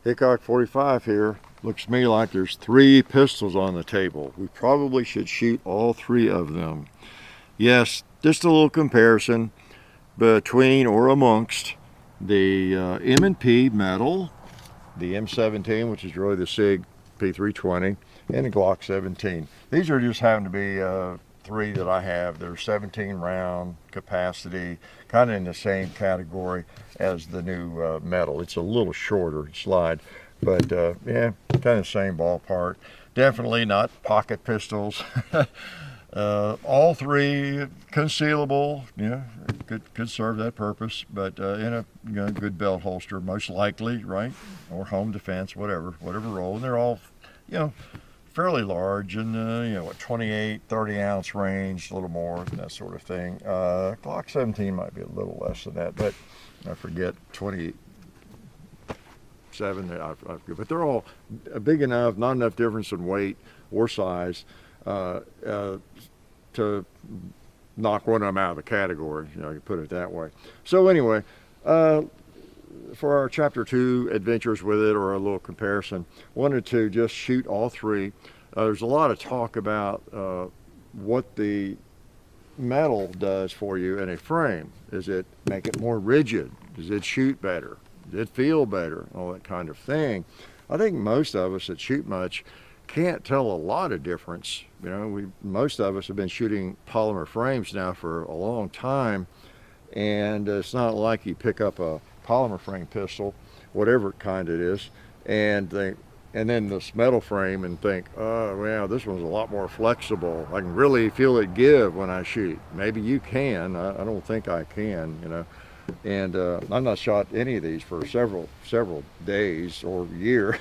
Hickok 45 here. Looks to me like there's 3 pistols on the table. We probably should shoot all 3 of them. Yes, just a little comparison between or amongst the M&P metal, the M17, which is really the SIG P320, and the Glock 17. These are just happen to be 3 that I have. They're 17 round capacity, kind of in the same category as the new metal. It's a little shorter slide, but yeah, kind of same ballpark. Definitely not pocket pistols. All 3 concealable, yeah, could serve that purpose, but in a good belt holster, most likely, right? Or home defense, whatever role. And they're all, fairly large and what, 28, 30 ounce range, a little more, that sort of thing. Glock 17 might be a little less than that, but I forget, 27, but they're all big enough, not enough difference in weight or size to knock one of them out of the category, you can put it that way. So anyway, for our chapter 2 adventures with it, or a little comparison, wanted to just shoot all 3. There's a lot of talk about what the metal does for you in a frame. Does it make it more rigid? Does it shoot better? Does it feel better? All that kind of thing. I think most of us that shoot much can't tell a lot of difference. Most of us have been shooting polymer frames now for a long time, and it's not like you pick up a polymer frame pistol, whatever kind it is, and then this metal frame and think, oh well, this one's a lot more flexible. I can really feel it give when I shoot. Maybe you can. I don't think I can, and I've not shot any of these for several days or year.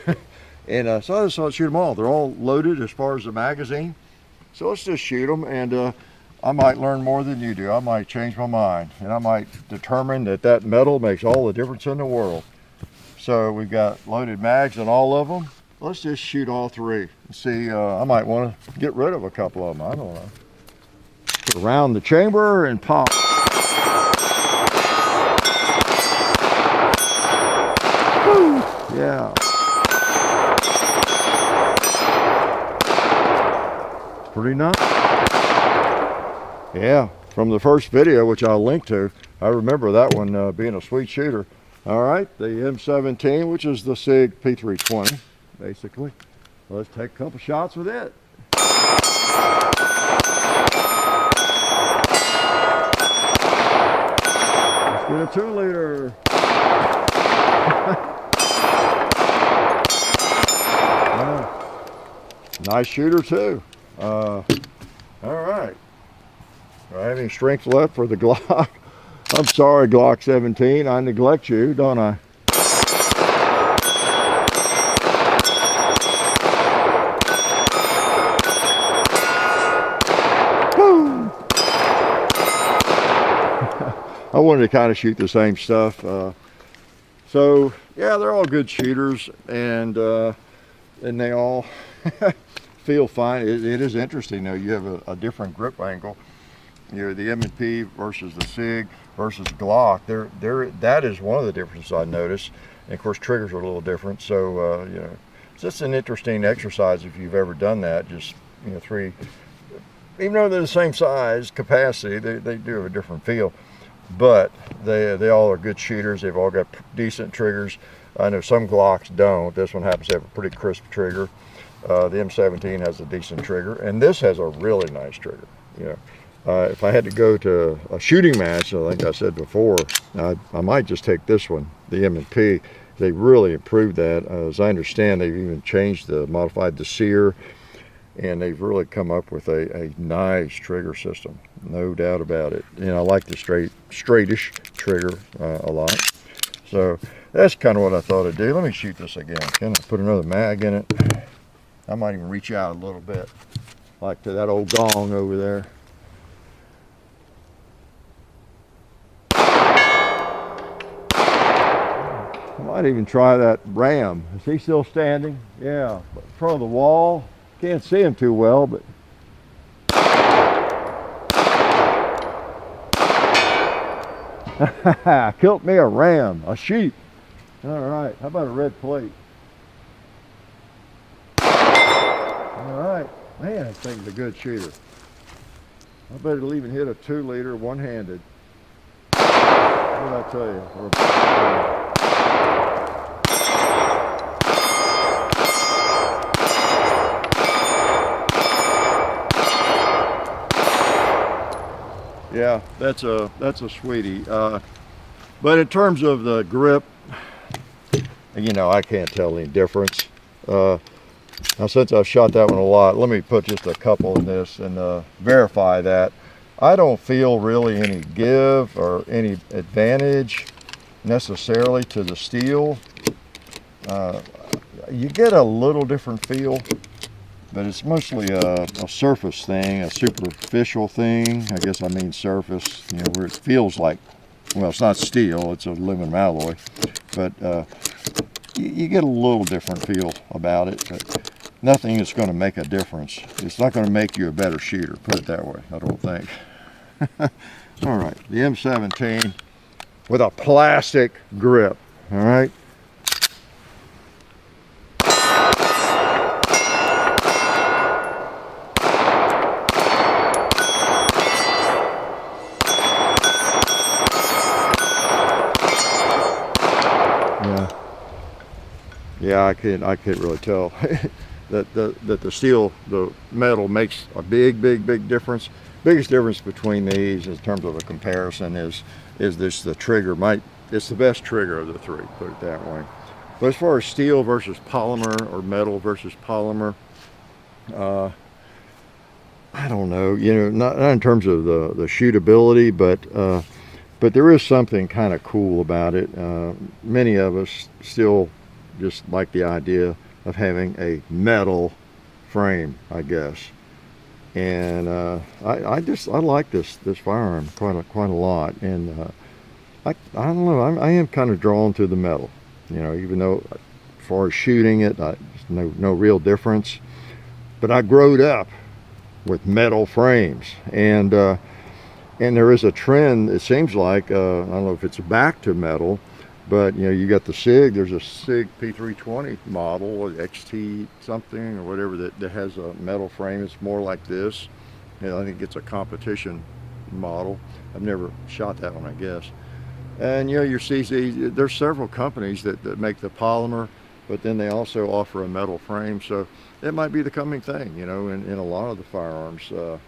And so I just thought, shoot them all. They're all loaded as far as the magazine. So let's just shoot them, and I might learn more than you do. I might change my mind, and I might determine that metal makes all the difference in the world. So we've got loaded mags in all of them. Let's just shoot all 3. See, I might want to get rid of a couple of them. I don't know. Put around the chamber and pop. Woo! Yeah. Pretty nice. Yeah, from the first video, which I'll link to, I remember that one being a sweet shooter. All right, the M17, which is the SIG P320, basically. Let's take a couple shots with it. Let's get a 2-liter. Nice shooter too. All right. Do I have any strength left for the Glock? I'm sorry, Glock 17. I neglect you, don't I? Woo! I wanted to kind of shoot the same stuff. So yeah, they're all good shooters, and they all feel fine. It is interesting though. You have a different grip angle. The M&P versus the SIG versus Glock. That is one of the differences I noticed. And of course, triggers are a little different. So it's just an interesting exercise if you've ever done that. Just 3, even though they're the same size capacity, they do have a different feel. But they all are good shooters. They've all got decent triggers. I know some Glocks don't. This one happens to have a pretty crisp trigger. The M17 has a decent trigger, and this has a really nice trigger. If I had to go to a shooting match, like I said before, I might just take this one, the M&P. They really improved that. As I understand, they've even modified the sear, and they've really come up with a nice trigger system, no doubt about it. I like the straightish trigger a lot. So that's kind of what I thought I'd do. Let me shoot this again. Can I put another mag in it? I might even reach out a little bit, like to that old gong over there. I might even try that ram. Is he still standing? Yeah, in front of the wall. Can't see him too well, but killed me a ram, a sheep. All right, how about a red plate? Man, this thing's a good shooter. I bet it'll even hit a 2-liter one-handed. What did I tell you? Yeah, that's a sweetie. But in terms of the grip, you know, I can't tell any difference. Now, since I've shot that one a lot, let me put just a couple in this and verify that. I don't feel really any give or any advantage necessarily to the steel. You get a little different feel, but it's mostly a surface thing, a superficial thing. I guess I mean surface, you know, where it feels like, well, it's not steel, it's aluminum alloy, but you get a little different feel about it, but nothing is going to make a difference. It's not going to make you a better shooter, put it that way, I don't think. All right, the M17 with a plastic grip, all right? Yeah, I can't really tell that the steel, the metal makes a big difference. Biggest difference between these in terms of a comparison is this the trigger. It's the best trigger of the three, put it that way. But as far as steel versus polymer or metal versus polymer, I don't know. You know, not in terms of the shootability, but there is something kind of cool about it. Many of us still just like the idea of having a metal frame, I guess. And I like this firearm quite a lot. And I don't know, I am kind of drawn to the metal. You know, even though as far as shooting it, no real difference. But I growed up with metal frames, and there is a trend. It seems like I don't know if it's back to metal. But, you know, you got the SIG, there's a SIG P320 model, or XT something, or whatever, that has a metal frame. It's more like this. You know, I think it's a competition model. I've never shot that one, I guess. And, you know, your CZ, there's several companies that make the polymer, but then they also offer a metal frame. So it might be the coming thing, you know, in a lot of the firearms. I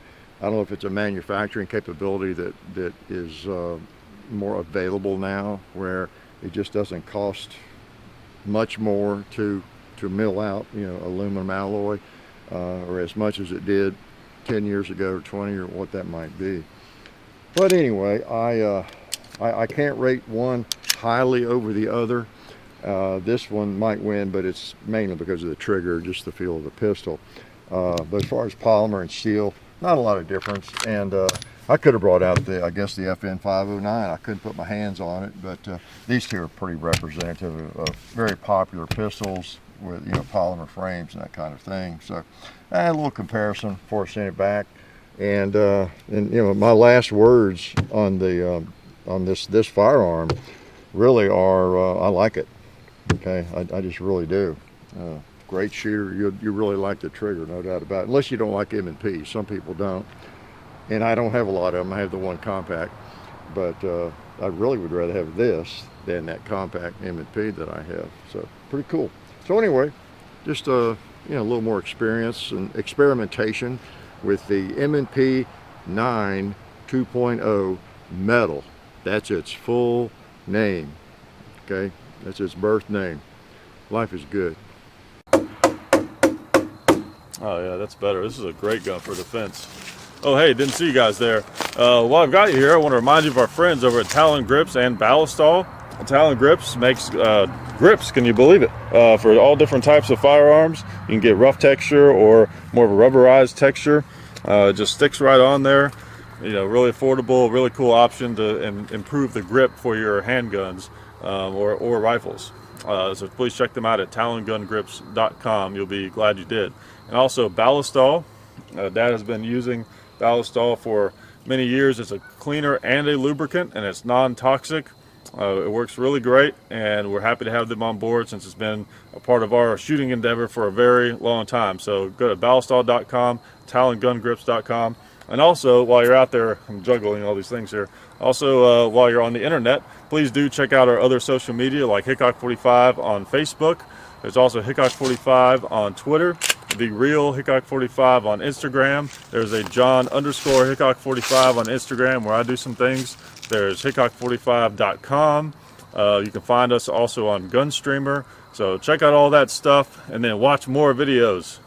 don't know if it's a manufacturing capability that is more available now, where it just doesn't cost much more to mill out, you know, aluminum alloy, or as much as it did 10 years ago or 20 or what that might be. But anyway, I can't rate one highly over the other. This one might win, but it's mainly because of the trigger, just the feel of the pistol. But as far as polymer and steel, not a lot of difference. And I could have brought out the FN 509. I couldn't put my hands on it, but these two are pretty representative of very popular pistols with, you know, polymer frames and that kind of thing. So a little comparison before I send it back. And you know, my last words on the on this firearm really are I like it. Okay, I just really do. Great shooter. You really like the trigger, no doubt about it. Unless you don't like M&P. Some people don't. And I don't have a lot of them. I have the one compact, but I really would rather have this than that compact M&P that I have. So pretty cool. So anyway, just you know, a little more experience and experimentation with the M&P 2.0 metal. That's its full name. Okay, that's its birth name. Life is good. Oh yeah, that's better. This is a great gun for defense. Oh hey, didn't see you guys there. While I've got you here, I want to remind you of our friends over at Talon Grips and Ballistol. Talon Grips makes grips, can you believe it, for all different types of firearms. You can get rough texture or more of a rubberized texture. It just sticks right on there. You know, really affordable, really cool option to improve the grip for your handguns or rifles. So please check them out at talongungrips.com. You'll be glad you did. And also Ballistol. Dad has been using Ballistol for many years. It's a cleaner and a lubricant, and it's non-toxic. It works really great, and we're happy to have them on board since it's been a part of our shooting endeavor for a very long time. So go to ballistall.com, talongungrips.com, and also while you're out there, I'm juggling all these things here. Also, while you're on the internet, please do check out our other social media like Hickok45 on Facebook. There's also Hickok45 on Twitter, The Real Hickok45 on Instagram. There's a John_Hickok45 on Instagram where I do some things. There's Hickok45.com. You can find us also on Gunstreamer. So check out all that stuff and then watch more videos.